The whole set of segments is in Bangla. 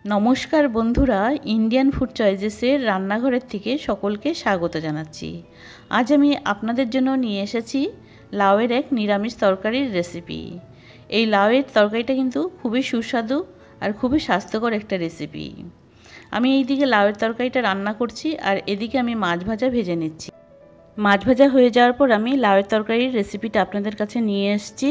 নমস্কার বন্ধুরা, ইন্ডিয়ান ফুড চয়েসেসের রান্নাঘরের থেকে সকলকে স্বাগত জানাচ্ছি। আজ আমি আপনাদের জন্য নিয়ে এসেছি লাউয়ের এক নিরামিষ তরকারির রেসিপি। এই লাউয়ের তরকারিটা কিন্তু খুবই সুস্বাদু আর খুবই স্বাস্থ্যকর একটা রেসিপি। আমি এইদিকে লাউয়ের তরকারিটা রান্না করছি আর এদিকে আমি মাছ ভাজা ভেজে নিচ্ছি। মাছ ভাজা হয়ে যাওয়ার পর আমি লাউয়ের তরকারির রেসিপিটা আপনাদের কাছে নিয়ে এসেছি।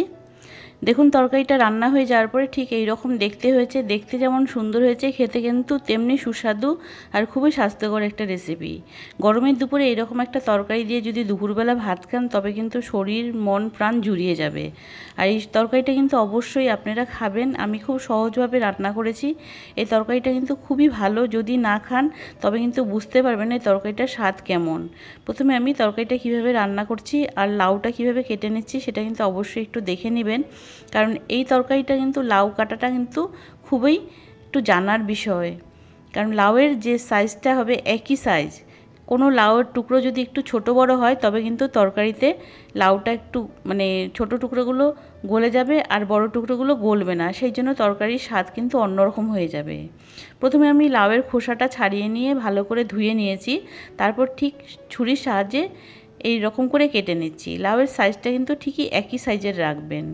দেখুন, তরকারিটা রান্না হয়ে যাওয়ার পরে ঠিক এই রকম দেখতে হয়েছে। দেখতে যেমন সুন্দর হয়েছে, খেতে কিন্তু তেমনি সুস্বাদু আর খুবই স্বাস্থ্যকর একটা রেসিপি। গরমের দুপুরে এরকম একটা তরকারি দিয়ে যদি দুপুরবেলা ভাত খান তবে কিন্তু শরীর মন প্রাণ জুড়িয়ে যাবে। আর এই তরকারিটা কিন্তু অবশ্যই আপনারা খাবেন। আমি খুব সহজভাবে রান্না করেছি। এই তরকারিটা কিন্তু খুবই ভালো। যদি না খান তবে কিন্তু বুঝতে পারবেন এই তরকারিটার স্বাদ কেমন। প্রথমে আমি তরকারিটা কিভাবে রান্না করছি আর লাউটা কিভাবে কেটে নিচ্ছি সেটা কিন্তু অবশ্যই একটু দেখে নেবেন, কারণ এই তরকারিটা কিন্তু লাউ কাটাটা কিন্তু খুবই একটু জানার বিষয়। কারণ লাউয়ের যে সাইজটা হবে একই সাইজ, কোনো লাউয়ের টুকরো যদি একটু ছোট বড় হয় তবে কিন্তু তরকারিতে লাউটা একটু ছোট টুকরোগুলো গলে যাবে আর বড় টুকরোগুলো গলবে না, সেই জন্য তরকারির স্বাদ কিন্তু অন্যরকম হয়ে যাবে। প্রথমে আমি লাউয়ের খোসাটা ছাড়িয়ে নিয়ে ভালো করে ধুয়ে নিয়েছি, তারপর ঠিক ছুরির সাহায্যে এই রকম করে কেটে নিচ্ছি। লাউয়ের সাইজটা কিন্তু ঠিকই একই সাইজের রাখবেন।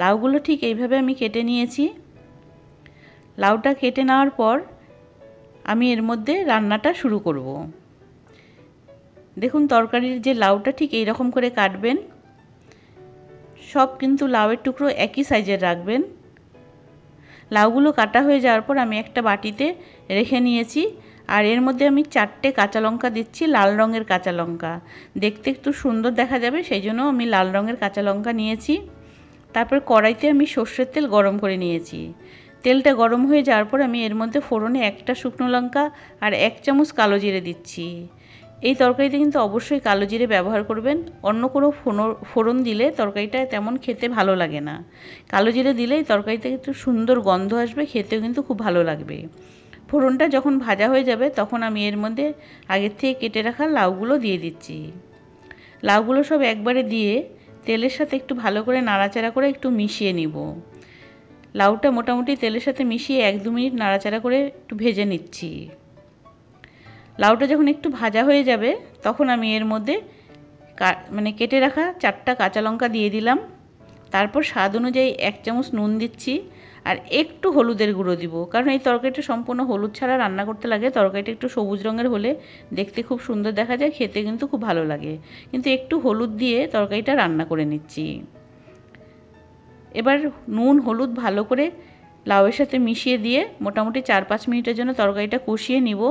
লাউগুলো ঠিক এইভাবে আমি কেটে নিয়েছি। লাউটা কেটে নেওয়ার পর আমি এর মধ্যে রান্নাটা শুরু করব। দেখুন, তরকারির যে লাউটা ঠিক এই রকম করে কাটবেন। সব কিন্তু লাউয়ের টুকরো একই সাইজের রাখবেন। লাউগুলো কাটা হয়ে যাওয়ার পর আমি একটা বাটিতে রেখে নিয়েছি। আর এর মধ্যে আমি 4টে কাঁচা লঙ্কা দিচ্ছি, লাল রঙের কাঁচা লঙ্কা। দেখতে একটু সুন্দর দেখা যাবে, সেই জন্য আমি লাল রঙের কাঁচা লঙ্কা নিয়েছি। তারপর কড়াইতে আমি সর্ষের তেল গরম করে নিয়েছি। তেলটা গরম হয়ে যাওয়ার পর আমি এর মধ্যে ফোড়নে একটা শুকনো লঙ্কা আর 1 চামচ কালো জিরে দিচ্ছি। এই তরকারিতে কিন্তু অবশ্যই কালো জিরে ব্যবহার করবেন। অন্য কোনো ফোড়ন দিলে তরকারিটা তেমন খেতে ভালো লাগে না। কালো জিরে দিলেই তরকারিতে একটু সুন্দর গন্ধ আসবে, খেতেও কিন্তু খুব ভালো লাগবে। ফোড়নটা যখন ভাজা হয়ে যাবে তখন আমি এর মধ্যে আগের থেকে কেটে রাখা লাউগুলো দিয়ে দিচ্ছি। লাউগুলো সব একবারে দিয়ে তেলের সাথে একটু ভালো করে নাড়াচাড়া করে একটু মিশিয়ে নিব। লাউটা মোটামুটি তেলের সাথে মিশিয়ে 1-2 মিনিট নাড়াচাড়া করে একটু ভেজে নিচ্ছি। লাউটা যখন একটু ভাজা হয়ে যাবে তখন আমি এর মধ্যে কেটে রাখা 4টা কাঁচা লঙ্কা দিয়ে দিলাম। তারপর স্বাদ অনুযায়ী 1 চামচ নুন দিচ্ছি আর একটু হলুদের গুঁড়ো দিব, কারণ এই তরকারিটা সম্পূর্ণ হলুদ ছাড়া রান্না করতে লাগে। তরকারিটা একটু সবুজ রঙের হলে দেখতে খুব সুন্দর দেখা যায়, খেতে কিন্তু খুব ভালো লাগে। কিন্তু একটু হলুদ দিয়ে তরকারিটা রান্না করে নিচ্ছি। এবার নুন হলুদ ভালো করে লাউয়ের সাথে মিশিয়ে দিয়ে মোটামুটি 4-5 মিনিটের জন্য তরকারিটা কষিয়ে নিব।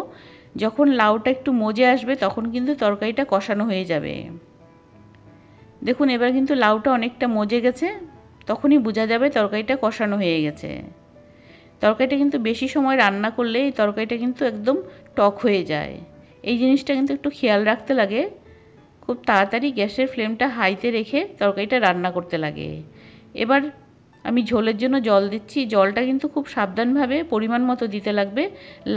যখন লাউটা একটু মজে আসবে তখন কিন্তু তরকারিটা কষানো হয়ে যাবে। দেখুন, এবার কিন্তু লাউটা অনেকটা মজে গেছে, তখনই বোঝা যাবে তরকারিটা কষানো হয়ে গেছে। তরকারিটা কিন্তু বেশি সময় রান্না করলে এই তরকারিটা কিন্তু একদম টক হয়ে যায়। এই জিনিসটা কিন্তু একটু খেয়াল রাখতে লাগে। খুব তাড়াতাড়ি গ্যাসের ফ্লেমটা হাইতে রেখে তরকারিটা রান্না করতে লাগে। এবার আমি ঝোলের জন্য জল দিচ্ছি। জলটা কিন্তু খুব সাবধানভাবে পরিমাণ মতো দিতে লাগবে।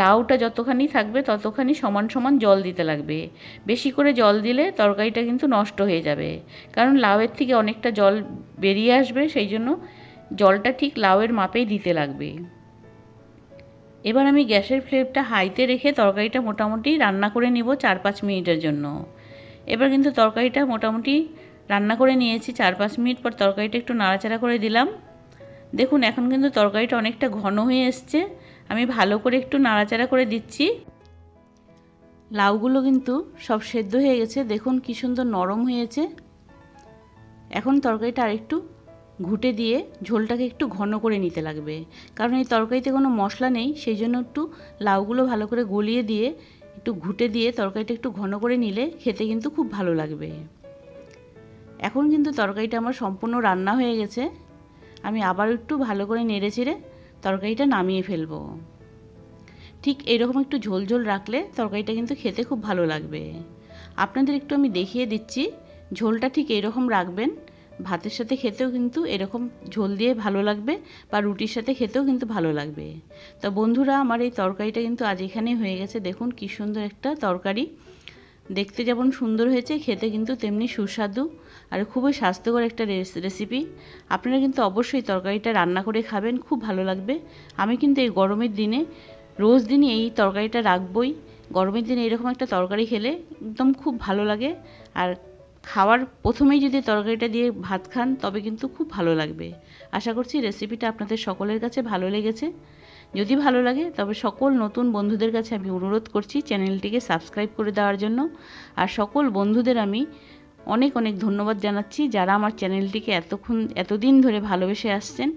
লাউটা যতখানি থাকবে ততখানি সমান সমান জল দিতে লাগবে। বেশি করে জল দিলে তরকারিটা কিন্তু নষ্ট হয়ে যাবে, কারণ লাউয়ের থেকে অনেকটা জল বেরিয়ে আসবে, সেই জন্য জলটা ঠিক লাউয়ের মাপেই দিতে লাগবে। এবার আমি গ্যাসের ফ্লেমটা হাইতে রেখে তরকারিটা মোটামুটি রান্না করে নিব 4-5 মিনিটের জন্য। এবার কিন্তু তরকারিটা মোটামুটি রান্না করে নিয়েছি। 4-5 মিনিট পর তরকারিটা একটু নাড়াচাড়া করে দিলাম। দেখুন, এখন কিন্তু তরকারিটা অনেকটা ঘন হয়ে এসছে। আমি ভালো করে একটু নাড়াচাড়া করে দিচ্ছি। লাউগুলো কিন্তু সব সেদ্ধ হয়ে গেছে, দেখুন কি সুন্দর নরম হয়েছে। এখন তরকারিটা আরেকটু ঘুটে দিয়ে ঝোলটাকে একটু ঘন করে নিতে লাগবে, কারণ এই তরকারিতে কোনো মশলা নেই, সেই জন্য একটু লাউগুলো ভালো করে গলিয়ে দিয়ে একটু ঘুটে দিয়ে তরকারিটা একটু ঘন করে নিলে খেতে কিন্তু খুব ভালো লাগবে। এখন কিন্তু তরকারিটা আমার সম্পূর্ণ রান্না হয়ে গেছে। আমি আবার একটু ভালো করে নেড়ে চেড়ে তরকারিটা নামিয়ে ফেলবো। ঠিক এরকম একটু ঝোল ঝোল রাখলে তরকারিটা কিন্তু খেতে খুব ভালো লাগবে। আপনাদের একটু আমি দেখিয়ে দিচ্ছি, ঝোলটা ঠিক এরকম রাখবেন। ভাতের সাথে খেতেও কিন্তু এরকম ঝোল দিয়ে ভালো লাগবে, বা রুটির সাথে খেতেও কিন্তু ভালো লাগবে। তো বন্ধুরা, আমার এই তরকারিটা কিন্তু আজ এখানেই হয়ে গেছে। দেখুন কি সুন্দর একটা তরকারি। দেখতে যেমন সুন্দর হয়েছে, খেতে কিন্তু তেমনি সুস্বাদু আর খুবই স্বাস্থ্যকর একটা রেসিপি। আপনারা কিন্তু অবশ্যই তরকারিটা রান্না করে খাবেন, খুব ভালো লাগবে। আমি কিন্তু এই গরমের দিনে রোজ দিনই এই তরকারিটা রাখবই। গরমের দিনে এরকম একটা তরকারি খেলে একদম খুব ভালো লাগে। আর খাওয়ার প্রথমেই যদি তরকারিটা দিয়ে ভাত খান তবে কিন্তু খুব ভালো লাগবে। আশা করছি রেসিপিটা আপনাদের সকলের কাছে ভালো লেগেছে। যদি ভালো লাগে তবে সকল নতুন বন্ধুদের কাছে আমি অনুরোধ করছি চ্যানেলটিকে সাবস্ক্রাইব করে দেওয়ার জন্য। আর সকল বন্ধুদের আমি অনেক অনেক ধন্যবাদ জানাচ্ছি যারা আমার চ্যানেলটিকে এতদিন ধরে ভালোবেসে আসছেন।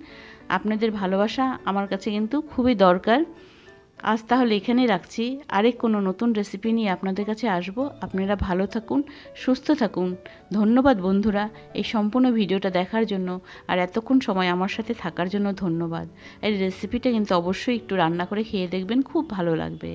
আপনাদের ভালোবাসা আমার কাছে কিন্তু খুবই দরকার। আজ তাহলে এখানেই রাখছি। আরেক কোনো নতুন রেসিপি নিয়ে আপনাদের কাছে আসব। আপনারা ভালো থাকুন, সুস্থ থাকুন। ধন্যবাদ বন্ধুরা এই সম্পূর্ণ ভিডিওটা দেখার জন্য আর এতক্ষণ সময় আমার সাথে থাকার জন্য ধন্যবাদ। এই রেসিপিটা কিন্তু অবশ্যই একটু রান্না করে খেয়ে দেখবেন, খুব ভালো লাগবে।